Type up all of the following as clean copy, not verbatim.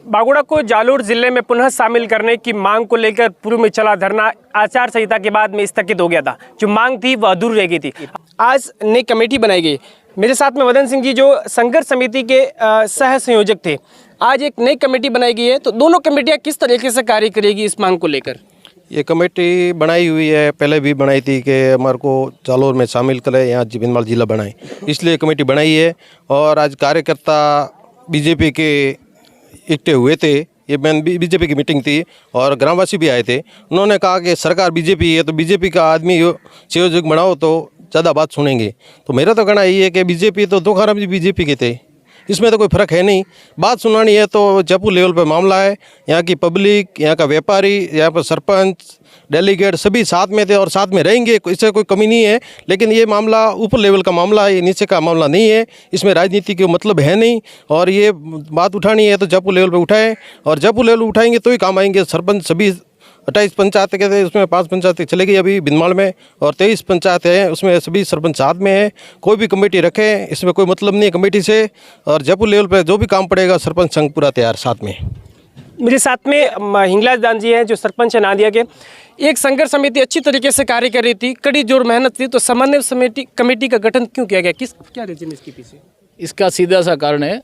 बागोड़ा को जालोर जिले में पुनः शामिल करने की मांग को लेकर पूर्व में चला धरना आचार संहिता के बाद में स्थगित हो गया था। जो मांग थी वह अधूरी रह गई थी। आज नई कमेटी बनाई गई। मेरे साथ में वदन सिंह जी जो संघर्ष समिति के सह संयोजक थे। आज एक नई कमेटी बनाई गई है, तो दोनों कमेटियां किस तरीके से कार्य करेगी इस मांग को लेकर? ये कमेटी बनाई हुई है, पहले भी बनाई थी कि हमारे को जालोर में शामिल करें, यहाँ बिंदमाल जिला बनाए, इसलिए कमेटी बनाई है। और आज कार्यकर्ता बीजेपी के इकट्ठे हुए थे। ये बीजेपी की मीटिंग थी और ग्रामवासी भी आए थे। उन्होंने कहा कि सरकार बीजेपी है तो बीजेपी का आदमी संयोजक बनाओ तो ज़्यादा बात सुनेंगे। तो मेरा तो कहना यही है कि बीजेपी तो तुकाराम जी बीजेपी के थे, इसमें तो कोई फ़र्क है नहीं। बात सुनानी है तो जयपुर लेवल पर मामला है। यहाँ की पब्लिक, यहाँ का व्यापारी, यहाँ पर सरपंच, डेलीगेट सभी साथ में थे और साथ में रहेंगे, इससे कोई कमी नहीं है। लेकिन ये मामला ऊपर लेवल का मामला है, ये नीचे का मामला नहीं है। इसमें राजनीति का मतलब है नहीं। और ये बात उठानी है तो जयपुर लेवल पर उठाएं, और जयपुर लेवल उठाएंगे तो ही काम आएंगे। सरपंच सभी 28 पंचायत के थे, उसमें 5 पंचायतें चले गई अभी बिंदमाल में, और 23 पंचायतें हैं, उसमें सभी सरपंच साथ में हैं। कोई भी कमेटी रखें, इसमें कोई मतलब नहीं है कमेटी से। और जयपुर लेवल पर जो भी काम पड़ेगा सरपंच संघ पूरा तैयार साथ में। मेरे साथ में हिंगलाज दान जी हैं जो सरपंच है नादिया के। एक संघर्ष समिति अच्छी तरीके से कार्य कर रही थी, कड़ी जोर मेहनत थी, तो समन्वय समिति कमेटी का गठन क्यों किया गया? क्या रीजन इसके पीछे? इसका सीधा सा कारण है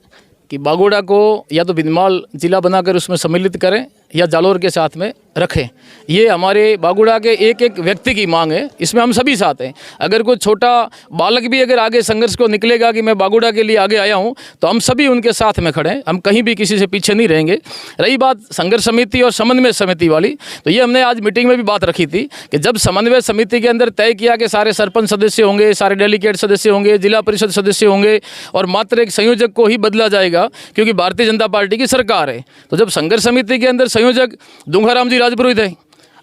कि बागोड़ा को या तो बिंदमाल जिला बनाकर उसमें सम्मिलित करें या जालोर के साथ में रखें। ये हमारे बागोड़ा के एक एक व्यक्ति की मांग है, इसमें हम सभी साथ हैं। अगर कोई छोटा बालक भी अगर आगे संघर्ष को निकलेगा कि मैं बागोड़ा के लिए आगे आया हूं, तो हम सभी उनके साथ में खड़े हैं। हम कहीं भी किसी से पीछे नहीं रहेंगे। रही बात संघर्ष समिति और समन्वय समिति वाली, तो ये हमने आज मीटिंग में भी बात रखी थी कि जब समन्वय समिति के अंदर तय किया कि सारे सरपंच सदस्य होंगे, सारे डेलीगेट सदस्य होंगे, जिला परिषद सदस्य होंगे और मात्र एक संयोजक को ही बदला जाएगा क्योंकि भारतीय जनता पार्टी की सरकार है। तो जब संघर्ष समिति के अंदर संयोजक दुंगाराम जी राजपुरोहित है,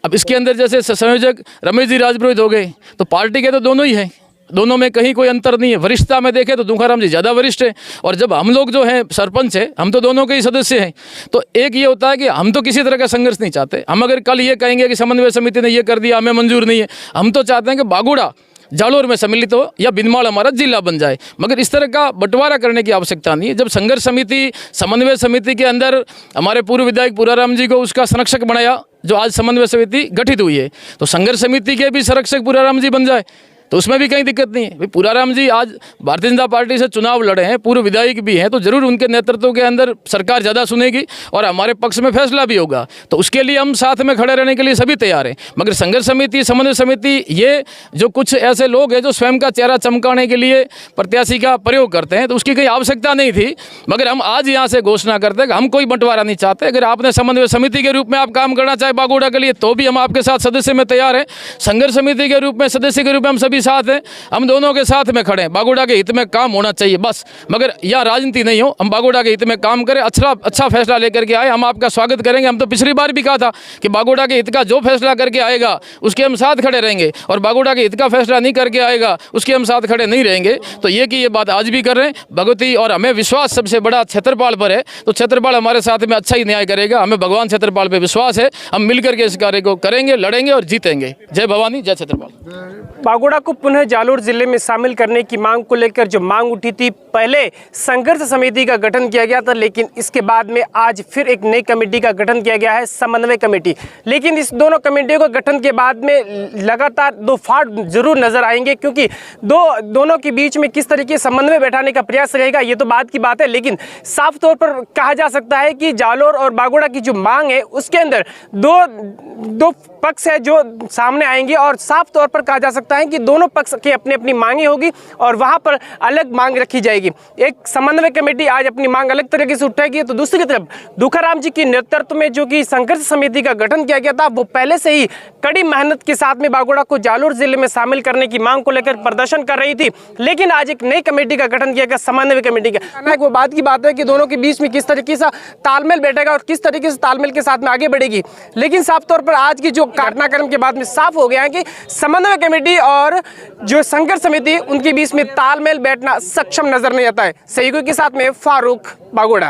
अब इसके अंदर जैसे संयोजक रमेश जी राजपुरोहित हो गए, तो पार्टी के तो दोनों ही हैं, दोनों में कहीं कोई अंतर नहीं है। वरिष्ठता में देखें तो दुंगाराम जी ज़्यादा वरिष्ठ है, और जब हम लोग जो हैं सरपंच है, हम तो दोनों के ही सदस्य हैं। तो एक ये होता है कि हम तो किसी तरह का संघर्ष नहीं चाहते। हम अगर कल ये कहेंगे कि समन्वय समिति ने ये कर दिया, हमें मंजूर नहीं है, हम तो चाहते हैं कि बागोड़ा जालोर में सम्मिलित हो या बिंदमाल हमारा जिला बन जाए। मगर इस तरह का बंटवारा करने की आवश्यकता नहीं है। जब संघर्ष समिति समन्वय समिति के अंदर हमारे पूर्व विधायक पुराराम जी को उसका संरक्षक बनाया, जो आज समन्वय समिति गठित हुई है, तो संघर्ष समिति के भी संरक्षक पुराराम जी बन जाए तो उसमें भी कहीं दिक्कत नहीं है। भाई पुराराम जी आज भारतीय जनता पार्टी से चुनाव लड़े हैं, पूर्व विधायक भी हैं, तो जरूर उनके नेतृत्व के अंदर सरकार ज़्यादा सुनेगी और हमारे पक्ष में फैसला भी होगा। तो उसके लिए हम साथ में खड़े रहने के लिए सभी तैयार हैं। मगर संघर्ष समिति, समन्वय समिति, ये जो कुछ ऐसे लोग हैं जो स्वयं का चेहरा चमकाने के लिए प्रत्याशी का प्रयोग करते हैं, तो उसकी कोई आवश्यकता नहीं थी। मगर हम आज यहाँ से घोषणा करते हैं कि हम कोई बंटवारा नहीं चाहते। अगर आपने समन्वय समिति के रूप में आप काम करना चाहे बागोड़ा के लिए, तो भी हम आपके साथ सदस्य में तैयार हैं। संघर्ष समिति के रूप में, सदस्य के रूप में हम सभी साथ हैं, हम दोनों के साथ में खड़े हैं। बागोड़ा के हित में काम होना चाहिए बस, मगर यह राजनीति नहीं हो। हम बागोड़ा के हित में काम करें, अच्छा फैसला लेकर के आए, हम आपका स्वागत करेंगे। हम तो पिछली बार भी कहा था कि बागोड़ा के हित का जो फैसला करके आएगा उसके हम साथ खड़े रहेंगे, और बागोड़ा के हित का फैसला नहीं करके आएगा उसके हम साथ खड़े नहीं रहेंगे। तो ये कि ये बात आज भी कर रहे हैं भगवती, और हमें विश्वास सबसे बड़ा क्षेत्रपाल पर है। तो क्षेत्रपाल हमारे साथ में अच्छा ही न्याय करेगा। हमें भगवान क्षेत्रपाल पर विश्वास है। हम मिलकर के इस कार्य को करेंगे, लड़ेंगे और जीतेंगे। जय भवानी, जय क्षेत्रपाल। बागोड़ा को पुनः जालोर जिले में शामिल करने की मांग को लेकर जो मांग उठी थी, पहले संघर्ष समिति का गठन किया गया था, लेकिन इसके बाद में आज फिर एक नई कमेटी का गठन किया गया है, समन्वय कमेटी। लेकिन इस दोनों कमेटियों को गठन के बाद में लगातार दो फाड़ जरूर नजर आएंगे, क्योंकि दोनों के बीच में किस तरीके से समन्वय बैठाने का प्रयास रहेगा ये तो बात की बात है। लेकिन साफ तौर पर कहा जा सकता है कि जालोर और बागोड़ा की जो मांग है उसके अंदर दो पक्ष है जो सामने आएंगे, और साफ तौर पर कहा जा सकता है कि दोनों पक्ष की अपनी अपनी मांगे होगी और वहां पर अलग मांग रखी जाएगी। एक समन्वय कमेटी आज अपनी मांग अलग तरीके से उठाएगी, तो दूसरी तरफ दुखाराम जी के नेतृत्व में जो कि संघर्ष समिति का गठन किया गया था, वो पहले से ही कड़ी मेहनत के साथ में बागोड़ा को जालोर जिले में शामिल करने की मांग को लेकर प्रदर्शन कर रही थी। लेकिन आज एक नई कमेटी का गठन किया गया, समन्वय कमेटी का। वो बात की बात है कि दोनों के बीच में किस तरीके से तालमेल बैठेगा और किस तरीके से तालमेल के साथ में आगे बढ़ेगी। लेकिन साफ तौर पर आज की जो घटनाक्रम के बाद में साफ हो गया है कि समन्वय कमेटी और जो संघर्ष समिति, उनके बीच में तालमेल बैठना सक्षम नजर नहीं आता है। सहयोगी के साथ में फारूक, बागोड़ा।